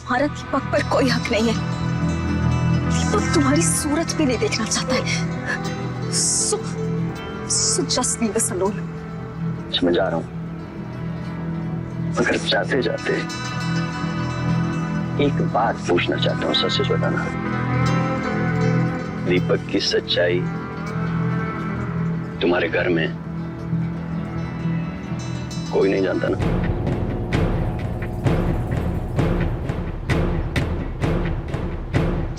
तुम्हारा दीपक पर कोई हक नहीं है। दीपक तुम्हारी सूरत भी नहीं देखना चाहता है। So just leave us alone. मैं जा रहा हूँ, मगर जाते जाते एक बात पूछना चाहता हूँ, सच बताना। दीपक की सच्चाई तुम्हारे घर में कोई नहीं जानता ना?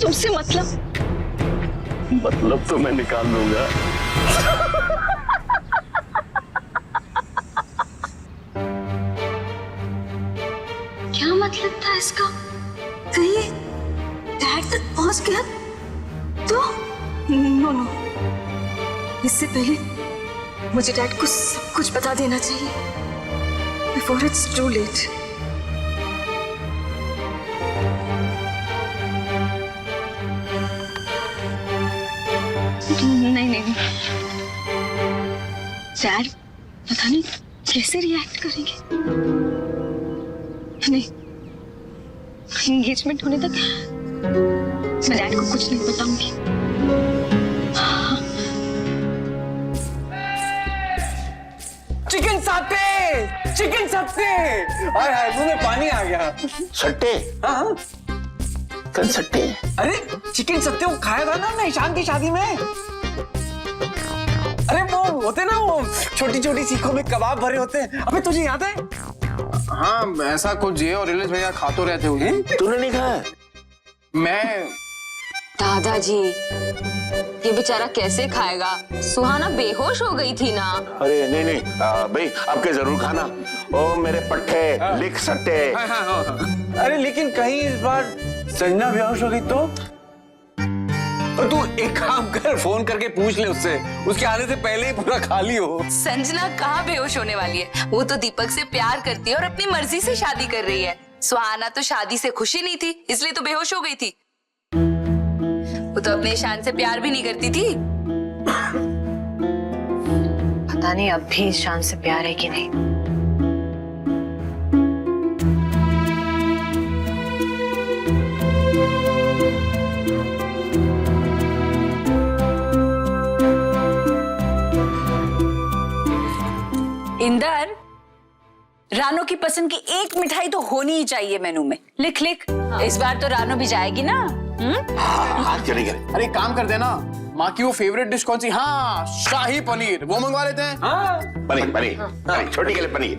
तुमसे मतलब तो मैं निकाल लूंगा। क्या मतलब था इसका? कहीं डैड तक पहुंच गया तो? नो, इससे पहले मुझे डैड को सब कुछ बता देना चाहिए बिफोर इट्स टू लेट। नहीं, डैड पता नहीं कैसे रिएक्ट करेंगे। नहीं, एंगेजमेंट होने तक मैं डैड को कुछ नहीं बताऊंगी। चिकन सत्ते हाय हाय, मुंह में पानी आ गया। सट्टे? हाँ, कल सट्टे? अरे चिकन सत्ते वो खाया था ना ईशान की शादी में। अरे वो होते ना, वो छोटी छोटी सीखों में कबाब भरे होते हैं। अबे तुझे याद है? हाँ, ऐसा कुछ ये और रिलेश भैया खा तो रहते हुए। तूने नहीं खाया? मैं दादाजी, ये बेचारा कैसे खाएगा? सुहाना बेहोश हो गई थी ना। अरे नहीं, भाई आपके जरूर खाना। ओ मेरे पट्टे, लिख सट्टे। हाँ। अरे लेकिन कहीं इस बार संजना बेहोश हो गई तो तू एक काम कर, फोन करके पूछ ले उससे, उसके आने से पहले ही पूरा खाली हो। संजना कहाँ बेहोश होने वाली है? वो तो दीपक से प्यार करती है और अपनी मर्जी से शादी कर रही है। सुहाना तो शादी से खुशी नहीं थी, इसलिए तो बेहोश हो गई थी। वो तो अपने ईशान से प्यार भी नहीं करती थी। पता नहीं अब भी ईशान से प्यार है कि नहीं। इंदर, रानो की पसंद की एक मिठाई तो होनी ही चाहिए मेनू में। लिख। इस बार तो रानो भी जाएगी ना? हाँ, चलेगा। अरे काम कर देना, माँ की वो फेवरेट डिश कौन सी? हाँ, शाही पनीर, वो मंगवा लेते हैं। हाँ, पनीर, छोटी के लिए पनीर।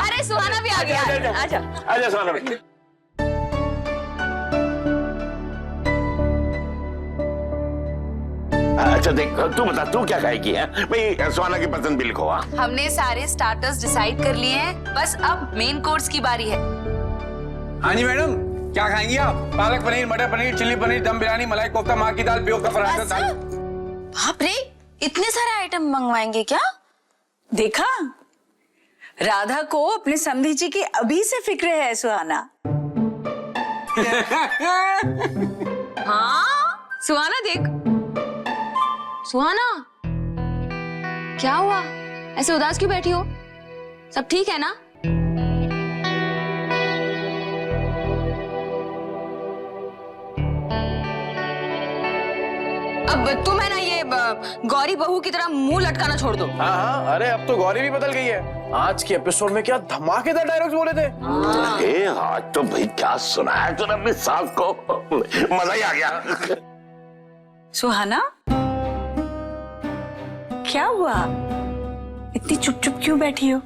अरे सुहाना भी आ गया। आजा। आजा सुहाना भाई। अच्छा देख, तू बता, तू क्या खाएगी? है भाई, सुहाना की पसंद भी लिखो। हमने सारे स्टार्टर्स डिसाइड कर लिए हैं, बस अब मेन कोर्स की बारी है। हाँ जी मैडम, क्या खाएंगी आप? पालक पनीर, मटर पनीर, चिल्ली पनीर, दम बिरयानी, मलाई कोफ्ता, माँ की दाल, प्योर का पराठा, दाल। बाप रे, इतने सारे आइटम मंगवाएंगे क्या? देखा, राधा को अपने समधी जी की अभी से फिक्र है सुहाना। हाँ, सुहाना देख। सुहाना, क्या हुआ? ऐसे उदास क्यों बैठी हो? सब ठीक है ना? अब तुम है ना ये गौरी बहू की तरह मुंह लटकाना छोड़ दो। हाँ, अरे अब तो गौरी भी बदल गई है। आज के एपिसोड में क्या धमाकेदार डायलॉग्स बोले थे। आज तो भाई क्या सुनाया तूने अपनी सास को, मजा ही आ गया। सुहाना, क्या हुआ? इतनी चुप चुप क्यों बैठी हो?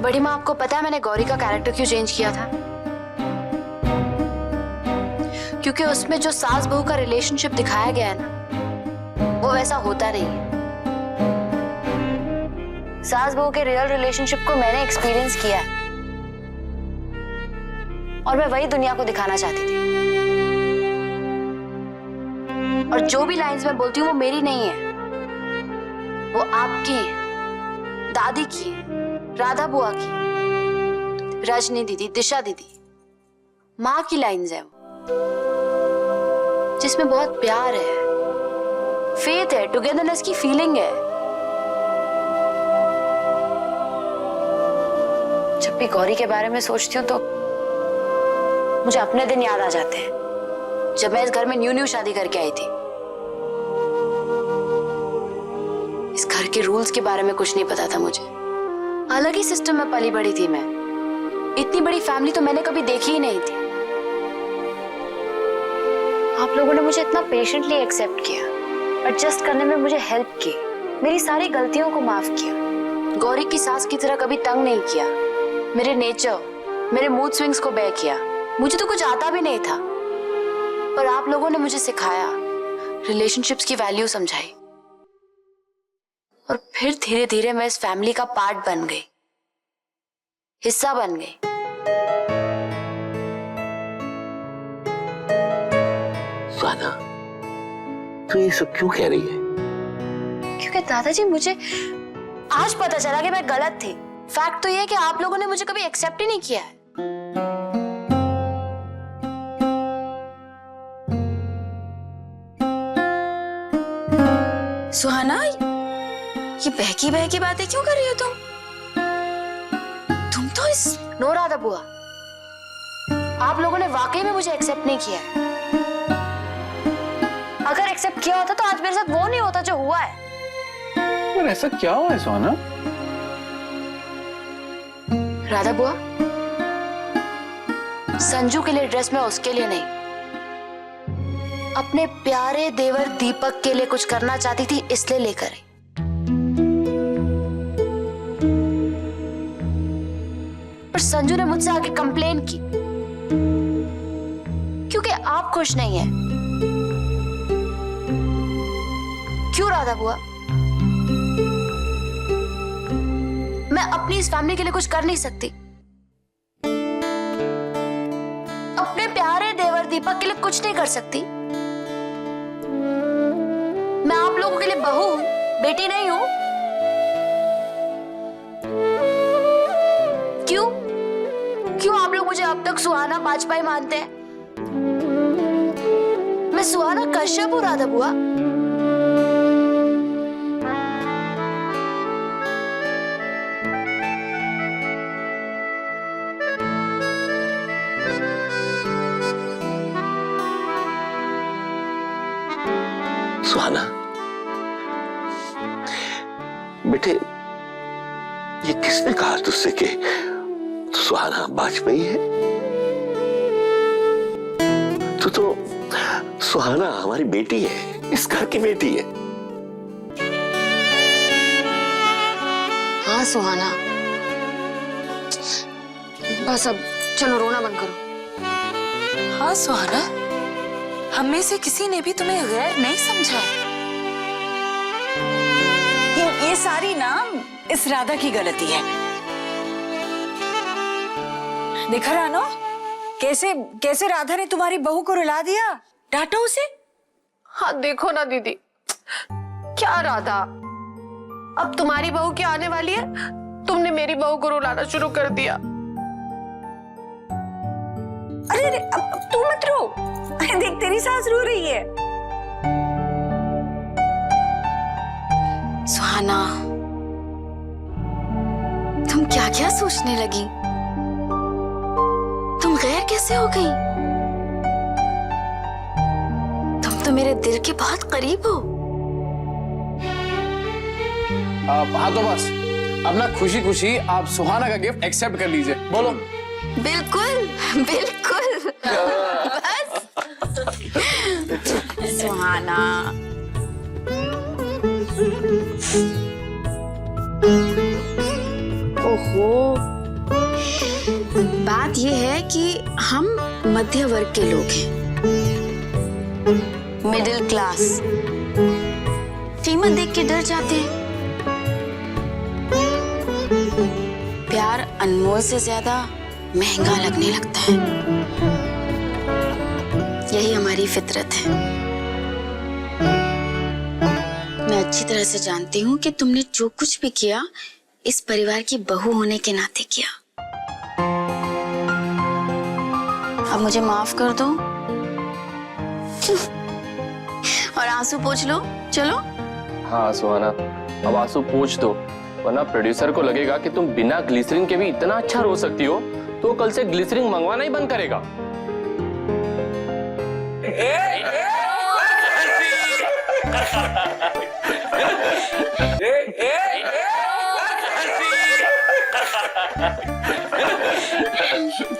बड़ी माँ, आपको पता है मैंने गौरी का कैरेक्टर क्यों चेंज किया था? क्योंकि उसमें जो सास बहू का रिलेशनशिप दिखाया गया है ना, वो वैसा होता नहीं है। सास बहू के रियल रिलेशनशिप को मैंने एक्सपीरियंस किया है और मैं वही दुनिया को दिखाना चाहती थी। और जो भी लाइंस मैं बोलती हूँ वो मेरी नहीं है, वो आपकी है, दादी की है, राधा बुआ की, रजनी दीदी, दिशा दीदी, माँ की लाइंस है वो, जिसमें बहुत प्यार है, फेथ है, टुगेदरनेस की फीलिंग है। जब भी गौरी के बारे में सोचती हूँ तो मुझे अपने दिन याद आ जाते हैं जब मैं इस घर में न्यू शादी करके आई थी। इस घर के रूल्स के बारे में कुछ नहीं पता था मुझे। अलग ही सिस्टम में पली बड़ी थी मैं। इतनी बड़ी फैमिली तो मैंने कभी देखी ही नहीं थी। आप लोगों ने मुझे इतना पेशेंटली एक्सेप्ट किया, एडजस्ट करने में मुझे हेल्प की, मेरी सारी गलतियों को माफ किया, गौरी की सास की तरह कभी तंग नहीं किया, मेरे नेचर, मेरे मूड स्विंग्स को बेयर किया। मुझे तो कुछ आता भी नहीं था, पर आप लोगों ने मुझे सिखाया, रिलेशनशिप्स की वैल्यू समझाई, और फिर धीरे धीरे मैं इस फैमिली का पार्ट बन गई, हिस्सा बन गई। सुहाना, तू ये सब क्यों कह रही है? क्योंकि दादाजी मुझे आज पता चला कि मैं गलत थी। फैक्ट तो ये है कि आप लोगों ने मुझे कभी एक्सेप्ट ही नहीं किया है। सुहाना, ये बहकी बहकी बातें क्यों कर रही हो तुम तो इस नो राधा बुआ, आप लोगों ने वाकई में मुझे एक्सेप्ट नहीं किया है। अगर एक्सेप्ट किया होता तो आज मेरे साथ वो नहीं होता जो हुआ है। पर ऐसा क्या हुआ है सुहाना? राधा बुआ, संजू के लिए ड्रेस मैं उसके लिए नहीं, अपने प्यारे देवर दीपक के लिए कुछ करना चाहती थी, इसलिए लेकर आई। पर संजू ने मुझसे आके कंप्लेन की क्योंकि आप खुश नहीं हैं। क्यों राधा बुआ? मैं अपनी इस फैमिली के लिए कुछ कर नहीं सकती, अपने प्यारे देवर दीपक के लिए कुछ नहीं कर सकती। मैं आप लोगों के लिए बहू हूं, बेटी नहीं हूं। क्यों आप लोग मुझे अब तक सुहाना बाजपेयी मानते हैं? मैं सुहाना कश्यप हूं राधा बुआ। सुहाना, बेटे, ये किसने कहा तुझसे कि सुहाना बाजपेयी है? तू तो सुहाना हमारी बेटी है, इस घर की बेटी है। हाँ सुहाना, बस अब चलो रोना बंद करो। हाँ सुहाना, हम में से किसी ने भी तुम्हें गैर नहीं समझा। ये सारी ना इस राधा की गलती है। देखा रानो, कैसे राधा ने तुम्हारी बहू को रुला दिया। डांटो उसे। हाँ देखो ना दीदी, क्या राधा, अब तुम्हारी बहू क्या आने वाली है, तुमने मेरी बहू को रुलाना शुरू कर दिया। अरे अब तू मत रो। अरे देख, तेरी सास रो रही है। सुहाना, तुम क्या क्या सोचने लगी? तुम गैर कैसे हो गई? तुम तो मेरे दिल के बहुत करीब हो। हाँ तो बस अब ना खुशी खुशी आप सुहाना का गिफ्ट एक्सेप्ट कर लीजिए। बोलो। बिल्कुल बिल्कुल। बस सुहाना, ओहो, बात यह है कि हम मध्य वर्ग के लोग हैं, मिडिल क्लास। कीमत देख के डर जाते हैं। प्यार अनमोल से ज्यादा महंगा लगने लगता है। यही हमारी फितरत है। मैं अच्छी तरह से जानती हूँ कि तुमने जो कुछ भी किया इस परिवार की बहू होने के नाते किया। अब मुझे माफ कर दो और आंसू पोंछ लो। चलो। हाँ सुहाना, अब आंसू पोंछ दो, वरना प्रोड्यूसर को लगेगा कि तुम बिना ग्लिसरीन के भी इतना अच्छा रो सकती हो, तो कल से ग्लिसरीन मंगवाना ही बंद करेगा।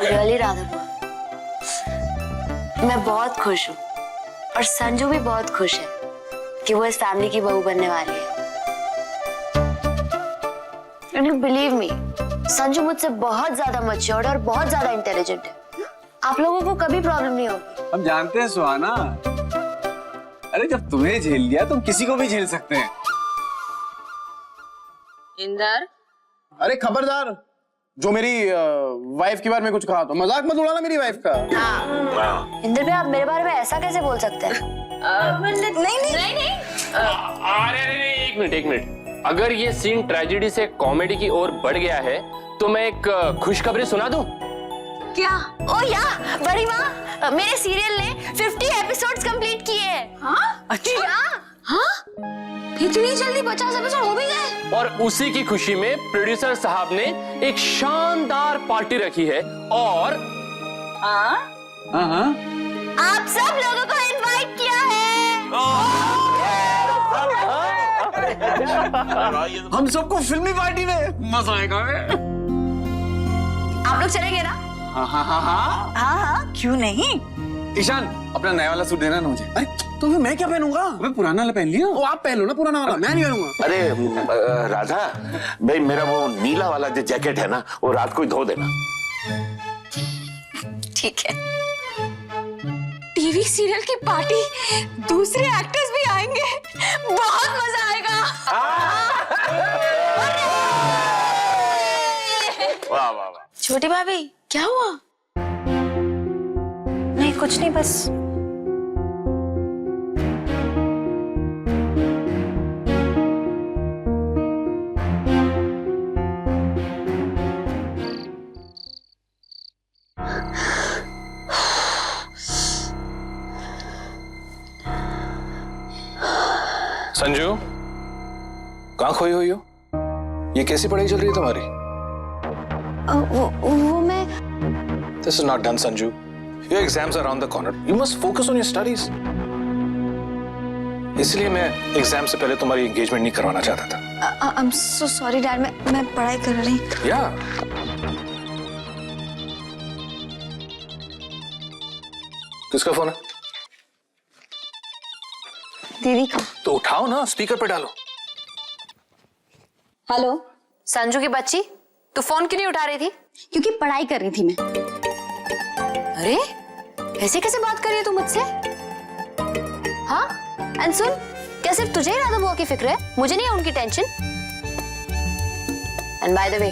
रियली राधा बुआ, मैं बहुत खुश हूँ और संजू भी बहुत खुश है कि वो इस फैमिली की बहू बनने वाली है। And you believe me, Sanju मुझसे बहुत ज्यादा मैच्योर्ड और बहुत ज्यादा इंटेलिजेंट है। आप लोगों को कभी प्रॉब्लम नहीं होगी। हम जानते हैं सुहाना, अरे जब तुम्हें झेल लिया तुम किसी को भी झेल सकते हैं। इंदर, अरे खबरदार, जो मेरी वाइफ के बारे में कुछ कहा तो मजाक मत उड़ाना मेरी वाइफ का। हाँ। इंदर भाई, आप मेरे बारे में ऐसा कैसे बोल सकते हैं? नहीं। अरे एक मिनट, अगर ये सीन ट्रेजेडी से कॉमेडी की ओर बढ़ गया है तो मैं एक खुशखबरी सुना दूं? क्या? ओ या बड़ी माँ, मेरे सीरियल ने 50 एपिसोड्स कंप्लीट किए हैं। हाँ? अच्छा? हाँ? इतनी जल्दी 50 एपिसोड हो भी गए? और उसी की खुशी में प्रोड्यूसर साहब ने एक शानदार पार्टी रखी है और हाँ। आप सब लोगों को इनवाइट किया है। हम सबको फिल्मी पार्टी में मजा आएगा। आप लोग चलेंगे ना? हाँ, क्यों नहीं? ईशान, अपना नया वाला सूट देना ना मुझे। अरे तो फिर मैं क्या पहनूंगा? मैं पुराना वाला पहन लिया। वो आप पहन लो ना पुराना वाला, मैं नहीं पहनूंगा। अरे राधा भाई, मेरा वो नीला वाला जो जैकेट है ना, वो रात को ही धो देना। ठीक है। टीवी सीरियल की पार्टी, दूसरे एक्टर्स भी आएंगे, बहुत मजा आएगा। वाह वाह वाह। छोटी भाभी, क्या हुआ? नहीं, कुछ नहीं, बस संजू, कहाँ खोई हुई हो? ये कैसी पढ़ाई चल रही है तुम्हारी? वो मैं This is not done, Sanju. Your exams are around the corner. You must focus on your studies. इसलिए मैं एग्जाम से पहले तुम्हारी एंगेजमेंट नहीं करवाना चाहता था। I'm so sorry डैड, मैं पढ़ाई कर रही। या किसका फोन है? दीदी का। तो उठाओ ना, स्पीकर पे डालो। हेलो। संजू की बच्ची, तू फोन क्यों नहीं उठा रही थी? क्योंकि पढ़ाई कर रही थी मैं। अरे ऐसे कैसे बात कर रही है तू मुझसे? हाँ, एंड सुन, क्या सिर्फ तुझे ही राधा बुआ की फिक्र है? मुझे नहीं है उनकी tension. And by the way,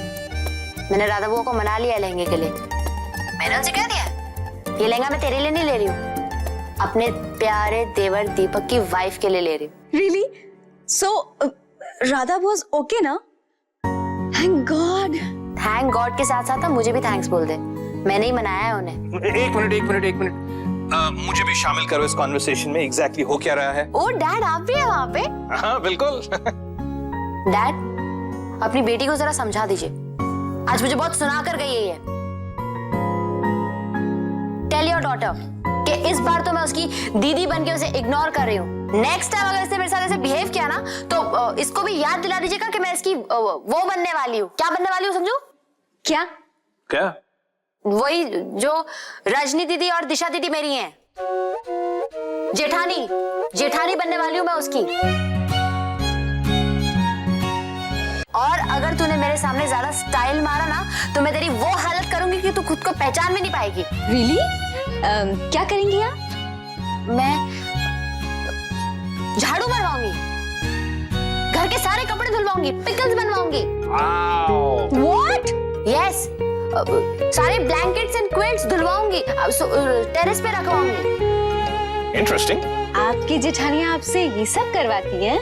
मैंने राधा बुआ को मना लिया लहंगे के लिए। मैंने उनसे कह दिया, ये लहंगा मैं तेरे लिए नहीं ले रही हूँ, अपने प्यारे देवर दीपक की वाइफ के लिए ले रही हूँ। Really? So, Radha was okay ना? Thank God. थैंक गॉड के साथ साथ अब मुझे भी थैंक्स बोल दे, मैंने ही मनाया है उन्हें। एक मिनट। मुझे भी शामिल करो इस कॉन्वर्सेशन में। एग्जैक्टली हो क्या रहा है? ओ डैड, आप भी है वहाँ पे? हाँ बिल्कुल। डैड, अपनी बेटी को जरा समझा दीजिए, आज मुझे बहुत सुना कर गई है ये। टेल योर डॉटर कि इस बार तो मैं उसकी दीदी बनके उसे इग्नोर कर रही हूँ। नेक्स्ट टाइम अगर इसने मेरे साथ ऐसे बिहेव किया ना, तो इसको भी याद दिला दीजिएगा कि मैं इसकी वो बनने वाली हूँ। क्या बनने वाली हूँ समझो? क्या? वही जो रजनी दीदी और दिशा दीदी मेरी हैं, जेठानी बनने वाली हूँ मैं उसकी। और अगर तूने मेरे सामने ज्यादा स्टाइल मारा ना, तो मैं तेरी वो हालत करूंगी कि तू खुद को पहचान भी नहीं पाएगी। Really? क्या करेंगी आप? मैं झाड़ू मरवाऊंगी, घर के सारे कपड़े धुलवाऊंगी, पिकल्स बनवाऊंगी। What? Yes, सारे ब्लैंकेट्स एंड क्विल्ट्स धुलवाऊंगी, टेरेस पे रखवाऊंगी। इंटरेस्टिंग। आपकी जेठानियां आपसे ये सब करवाती हैं?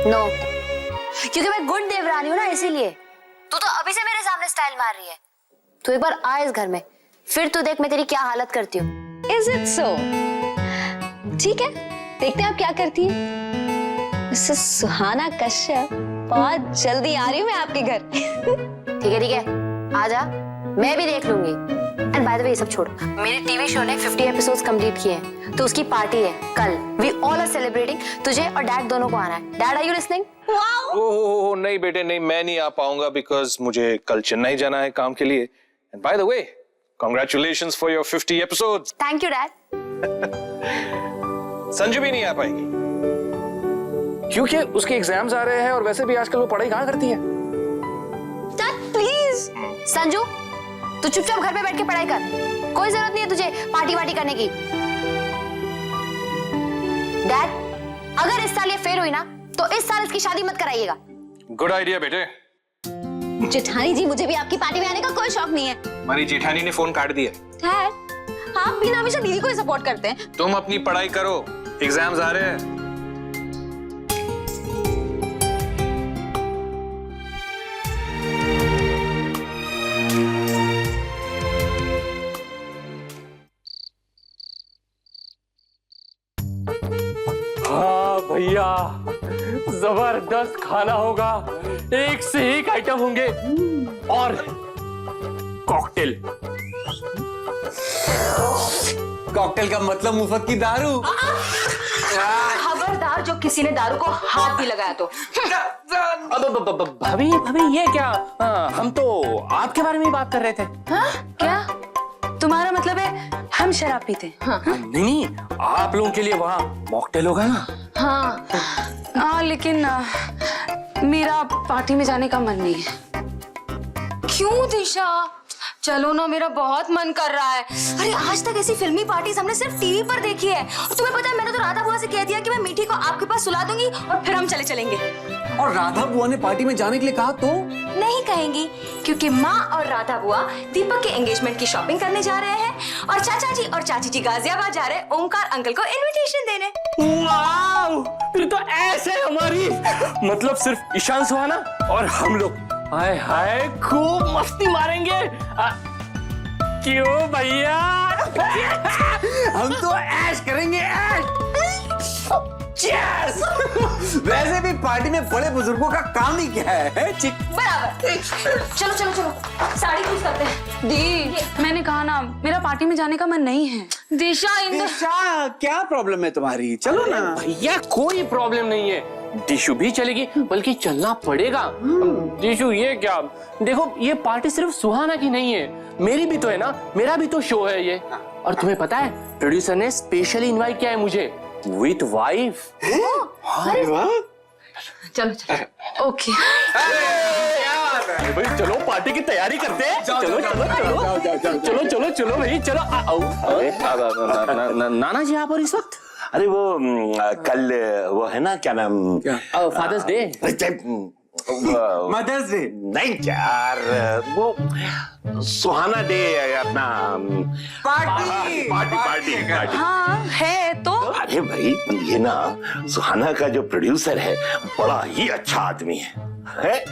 नो, क्योंकि मैं गुड देवरानी हूँ ना, इसीलिए। तू तो अभी से मेरे सामने स्टाइल मार रही है। तू एक बार आ इस घर में, फिर तू देख मैं तेरी क्या हालत करती हूँ। Is it so? ठीक है, देखते हैं आप क्या करती हैं। मिसेस सुहाना कश्यप, बहुत जल्दी आ रही हूँ मैं आपके घर। ठीक है आ जा, मैं भी देख लूंगी। एंड बाय द वे ये सब छोड़, मेरे टीवी शो ने 50 एपिसोड्स कंप्लीट किए हैं, तो उसकी पार्टी है कल। We all are celebrating. तुझे और डैड दोनों को आना है। Dad, are you listening? Oh नहीं बेटे नहीं, मैं नहीं आ पाऊंगा बिकॉज मुझे कल चेन्नई जाना है काम के लिए। And by the way, congratulations for your 50 episodes. Thank you dad. Sanju भी नहीं आ पाएगी क्योंकि उसके एग्जाम्स आ रहे हैं और वैसे भी आजकल वो पढ़ाई कहाँ करती है। Dad please. संजू, तू चुपचाप घर पे बैठ के पढ़ाई कर, कोई जरूरत नहीं है तुझे पार्टी वार्टी करने की। डैड, अगर इस साल ये फेल हुई ना तो इस साल इसकी शादी मत कराइएगा। गुड आइडिया बेटे। जेठानी जी, मुझे भी आपकी पार्टी में आने का कोई शौक नहीं है। हमारी जेठानी ने फोन काट दिया। डैड, आप भी ना हमेशा दीदी को ही सपोर्ट करते हैं। तुम अपनी पढ़ाई करो, एग्जाम्स आ रहे हैं। हाँ भैया, जबरदस्त खाना होगा, एक से एक आइटम होंगे और कॉकटेल। कॉकटेल का मतलब मुफ्त की दारू। खबरदार जो किसी ने दारू को हाथ भी लगाया तो। अब भाभी भाभी ये क्या? हम तो आपके बारे में ही बात कर रहे थे। हाँ? क्या तुम्हारा मतलब है हम शराब पीते? हाँ। नहीं, आप लोगों के लिए वहाँ मॉकटेल होगा ना। हाँ, लेकिन मेरा पार्टी में जाने का मन नहीं है। क्यों दिशा? चलो ना, मेरा बहुत मन कर रहा है। अरे आज तक ऐसी फिल्मी पार्टीज हमने सिर्फ टीवी पर देखी है। और तुम्हें पता है, मैंने तो राधा बुआ से कह दिया कि मैं मीठी को आपके पास सुला दूंगी और फिर हम चलेंगे। और राधा बुआ ने पार्टी में जाने के लिए कहा तो नहीं कहेंगी, क्योंकि माँ और राधा बुआ दीपक के एंगेजमेंट की शॉपिंग करने जा रहे हैं और चाचा जी और चाची जी गाजियाबाद जा रहे हैं ओमकार अंकल को इनविटेशन देने। वाव! फिर तो ऐसे हमारी मतलब सिर्फ ईशान सुहाना और हम लोग हाय हाय खूब मस्ती मारेंगे। क्यों भैया? हम तो ऐश करेंगे, ऐश। वैसे भी पार्टी में बड़े बुजुर्गों का काम ही क्या है? बराबर। चलो चलो चलो, साड़ी यूज करते हैं। दी, मैंने कहा ना, मेरा पार्टी में जाने का मन नहीं है। दिशा, दिशा, क्या प्रॉब्लम है तुम्हारी? चलो ना। भैया कोई प्रॉब्लम नहीं है, दिशु भी चलेगी, बल्कि चलना पड़ेगा। दिशु ये क्या? देखो, ये पार्टी सिर्फ सुहाना की नहीं है, मेरी भी तो है ना, मेरा भी तो शो है ये। और तुम्हें पता है, प्रोड्यूसर ने स्पेशली इनवाइट किया है मुझे विद वाइफ। अरे वाह। चलो चलो। ओके। भाई चलो पार्टी की तैयारी करते हैं। चलो चलो चलो चलो चलो चलो भाई चलो। नाना जी आप और इस वक्त? अरे वो कल वो है ना, क्या नाम? Father's Day. Mother's Day. नहीं यार, वो सुहाना डे, अपना पार्टी पार्टी पार्टी पार्टी। हाँ है तो। अरे भाई, ये ना सुहाना का जो प्रोड्यूसर है बड़ा ही अच्छा आदमी है?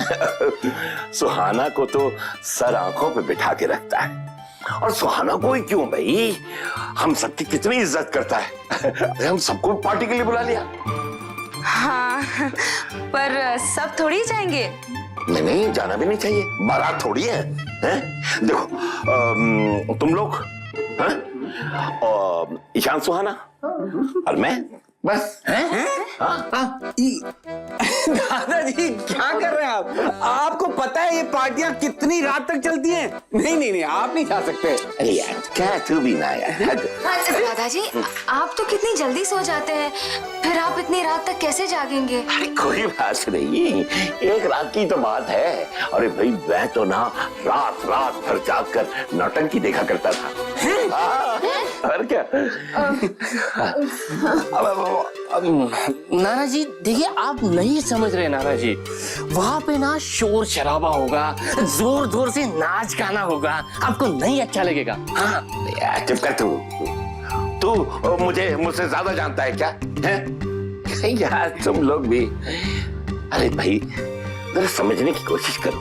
सुहाना को तो सर आंखों पे बिठा के रखता है। और सुहाना को ही क्यों भाई, हम सबकी कितनी इज्जत करता है। हम सबको पार्टी के लिए बुला लिया। हाँ, पर सब थोड़ी ही जाएंगे। नहीं, जाना भी नहीं चाहिए, बारात थोड़ी है, हैं? देखो, तुम लोग, हैं? और ईशान सुहाना और मैं, बस। दादाजी क्या कर रहे हैं आप? आपको पता है ये पार्टियां कितनी रात तक चलती हैं? नहीं नहीं नहीं, आप नहीं जा सकते। अरे यार, क्या तू भी ना यार। दादाजी, आप तो कितनी जल्दी सो जाते हैं, फिर आप इतनी रात तक कैसे जागेंगे? अरे कोई बात नहीं, एक रात की तो बात है। अरे भाई, मैं तो ना रात रात भर जाग कर नौटंकी देखा करता था। और क्या? नाना जी देखिए, आप नहीं समझ रहे नाना जी, वहाँ पे ना शोर शराबा होगा, जोर जोर से नाच गाना होगा, आपको नहीं अच्छा लगेगा। हाँ यार चुप कर तू मुझसे ज्यादा जानता है क्या? है यार तुम लोग भी। अरे भाई, जरा समझने की कोशिश करो,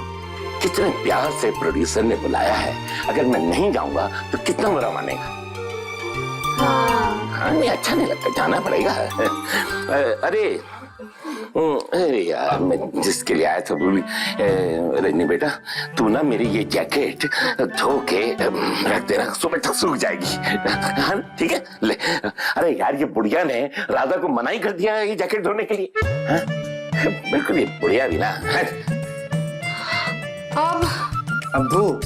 कितने प्यार से प्रोड्यूसर ने बुलाया है। अगर मैं नहीं जाऊंगा तो कितना बुरा मानेगा। नहीं अच्छा नहीं लगता, जाना पड़ेगा। अरे अरे यार, मैं जिसके लिए आया था भूल। रजनी बेटा, तू ना मेरी ये जैकेट धो के रख देना, सुबह तक सूख जाएगी। हाँ ठीक है, ले। अरे यार, ये बुढ़िया ने राधा को मना ही कर दिया है ये जैकेट धोने के लिए। हाँ? बिल्कुल, ये बुढ़िया भी ना। अब अब्बू